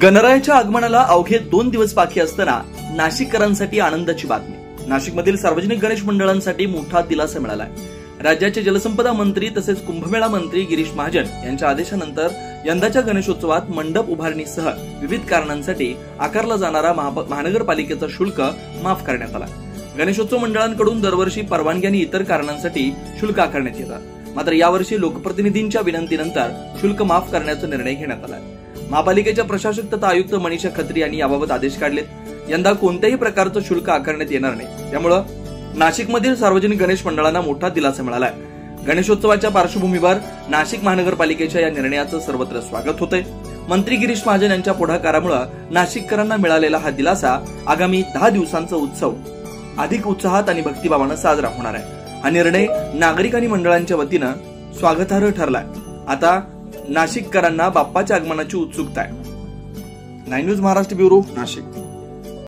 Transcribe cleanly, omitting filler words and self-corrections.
गणरायाच्या आगमनाला अवघे 2 दिवस बाकी असताना नाशिककरांसाठी आनंदाची बातमी. नाशिकमधील सार्वजनिक गणेश मंडळांसाठी मोठा दिलासा मिळाला आहे. राज्याचे जलसंपदा मंत्री तसेच कुंभमेळा मंत्री गिरीश महाजन यांच्या आदेशानंतर यंदाच्या गणेशोत्सवात मंडप उभारणीसह विविध कारणांसाठी आकारला जाणारा महानगरपालिकेचा शुल्क माफ करण्यात आला. गणेशोत्सव मंडळांकडून दरवर्षी परवानगी आणि इतर कारणांसाठी शुल्क आकारण्यात येतात. मात्र यावर्षी लोकप्रतिनिधींच्या विनंतीनंतर शुल्क माफ करण्याचा निर्णय घेण्यात आला. महापालिकेच्या प्रशासक तथा आयुक्त मनीषा खत्री यांनी याबाबत आदेश काढलेत. यंदा कोणत्याही प्रकारचं शुल्क आकारण्यात येणार नाही. त्यामुळे नाशिकमधील सार्वजनिक गणेश मंडळांना मोठा दिलासा मिळाला आहे. गणेशोत्सवाच्या पार्श्वभूमीवर नाशिक महानगरपालिकेच्या या निर्णयाचं सर्वत्र स्वागत होतंय. मंत्री गिरीश महाजन यांच्या पुढाकारामुळे नाशिककरांना मिळालेला हा दिलासा आगामी 10 दिवसांचा उत्सव अधिक उत्साहात आणि भक्तिभावानं साजरा होणार आहे. हा निर्णय नागरिक आणि मंडळांच्या वतीनं स्वागतार्ह ठरलाय. आता नाशिककरांना बाप्पाच्या आगमनाची उत्सुकता आहे. 9 न्यूज महाराष्ट्र ब्युरो, नाशिक.